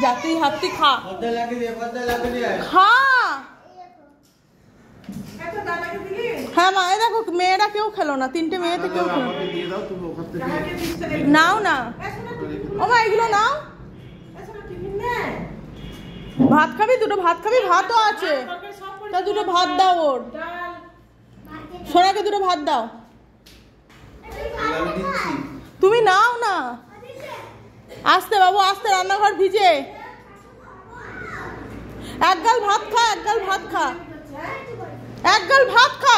যা তুই হাত খা খা। হ্যাঁ মা, এই দেখো মেয়েরা কেউ খেলো না, 3টে মেয়েতে কেউ খেলো নাও না। ও মা এগুলো নাও। ভাত খাবি? 2টো ভাত খাবি? ভাতও আছে, তা 2টো ভাত দাও ওর। সোনাকে 2টো ভাত দাও। তুমি নাও না। আস্তে বাবু আস্তে, রান্নাঘর ভিজে। 1 গাল ভাত খা, 1 গাল ভাত খা, 1 গাল ভাত খা।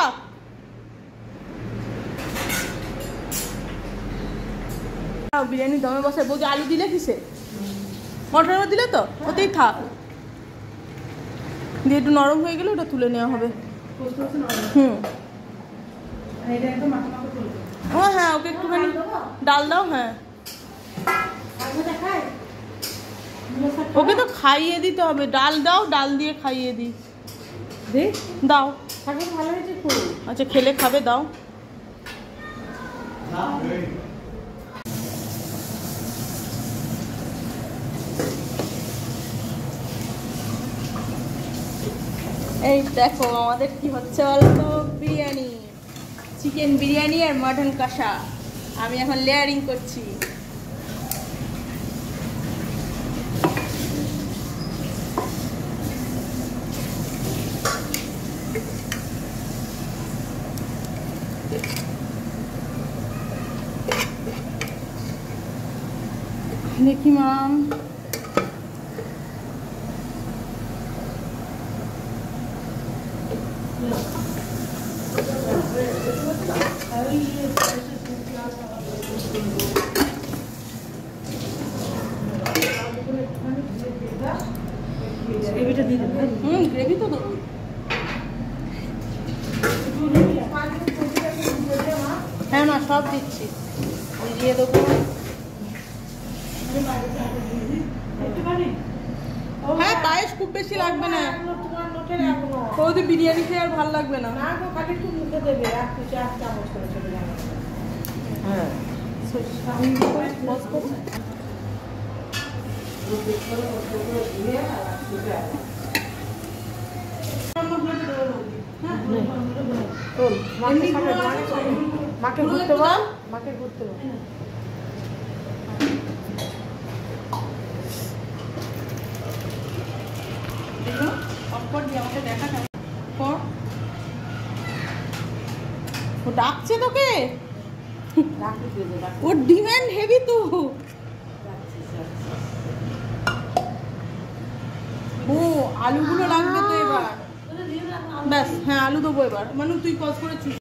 বিরিয়ানি দমে বসে বলছি, আলু দিলে কিসে? মটর দিলে তো, ওতেই থাক। দিয়ে একটু নরম হয়ে গেলে ওটা তুলে নেওয়া হবে। ও হ্যাঁ, ওকে একটুখানি ডাল দাও। হ্যাঁ ওকে তো খাইয়ে দিতে হবে, ডাল দাও, ডাল দিয়ে খাইয়ে দিই। দাও। আচ্ছা খেলে খাবে, দাও। এই দেখো আমাদের কি হচ্ছে বলতো, বিরিয়ানি, চিকেন বিরিয়ানি আর মাটন কষা। আমি এখন লেয়ারিং করছি। দেখি মাম, গ্রেভিটা দিয়ে দেবো। গ্রেভি তো দেবো। হ্যাঁ মা সব দিচ্ছি, দিয়ে দেবো। হ্যাঁ পায়েস খুব বেশি লাগবে না, ওদের বিরিয়ানি খেয়ে আর ভালো লাগবে না। হ্যাঁ মাকে ঘুরতে বল, মাকে ঘুরতে বল। ও ডাকছে তোকে, ওর ডিমান্ড হেভি তো। ও আলুগুলো লাগবে তো এবার, ব্যাস। হ্যাঁ আলু দেবো এবার, মানে তুই পজ করেছিস।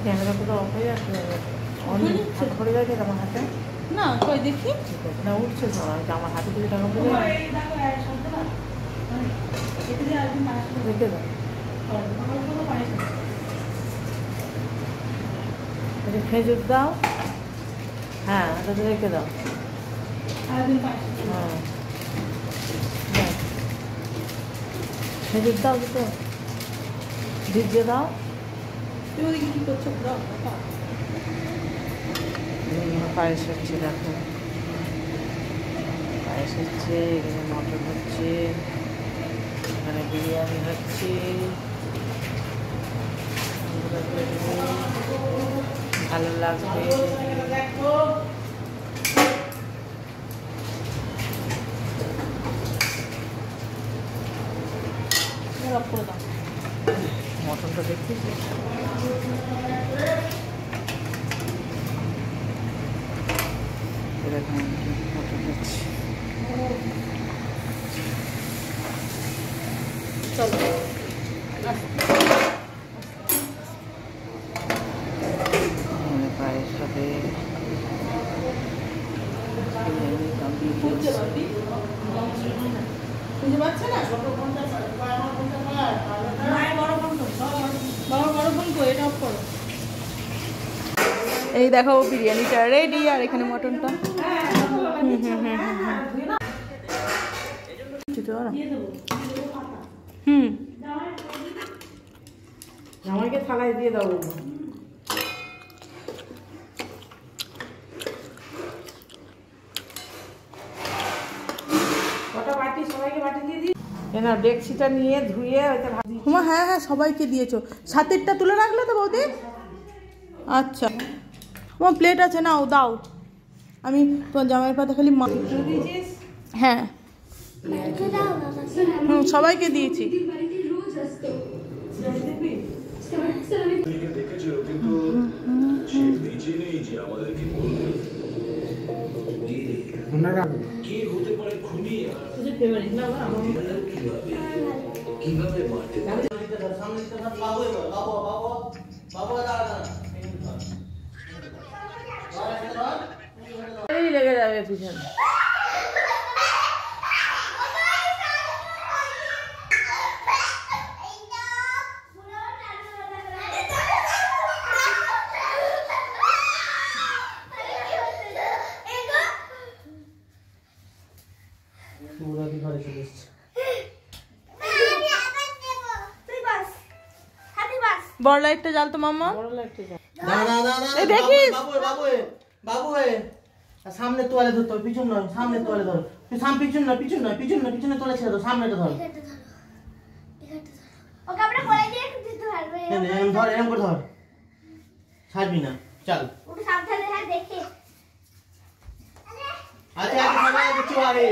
ক্যামেরা পুরো অফ হয়ে যাচ্ছে, হাত পড়ে যাচ্ছে আমার হাতে। না কই দেখি, না উঠছে তো, আমার হাতে থেকে টাকা পড়ে রেখে দাও। খেজুর দাও। হ্যাঁ ওটা রেখে দাও। হ্যাঁ খেজুর দাও, দুটো ভিজিয়ে দাও। কি করছো? পায়েস হচ্ছে, দেখো পায়েস হচ্ছে, এখানে মটন হচ্ছে, এখানে বিরিয়ানি হচ্ছে। ভালো লাগবে। মটনটা দেখছিস? এরকম মটন হচ্ছে। চলো পায়ের সাথে বুঝতে পারছে না। বড় ফোন কো, এটা অফ করো। এই দেখো বিরিয়ানিটা রেডি, আর এখানে মটনটা। আমাকে থালায় দিয়ে দাও। কটা বাটি সবাইকে বাটি দিয়ে দিই না, ডেকচিটা নিয়ে ধুয়ে ওইটা ভাজি। হ্যাঁ হ্যাঁ সবাইকে দিয়েছো, সাতেরটা তুলে রাখলে তো বৌদি। আচ্ছা আমার প্লেট আছে, নাও দাও, আমি তোমার জামাইয়ের পাতে খালি হ্যাঁ সবাইকে দিয়েছি। লেগে যাবে পিছনে। বড় লাইটটা জ্বাল তো মাম্মা। দেখিস বাবু সামনে তোয়ালে ধরতে হবে, পিছন নয়, সামনে তোয়ালে ধর। পিছন নয়, পিছন নয়, পিছন নয়, পিছনে তোয়ালে ছেড়ে দাও, সামনেটা ধর। ধর এরকম করে ধর, ছাড়বি না। চল আচ্ছা সবাই কিছু আরে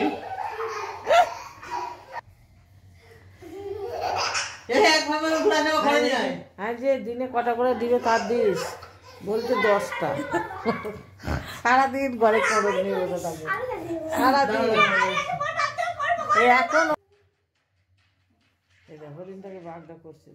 আর যে দিনে কটা করে দিবে তার দিস, বলতে 10টা। সারাদিন ঘরে করে নিয়ে বসে থাকে, সারাদিন। এখন হরিণটাকে বাগদা করছে।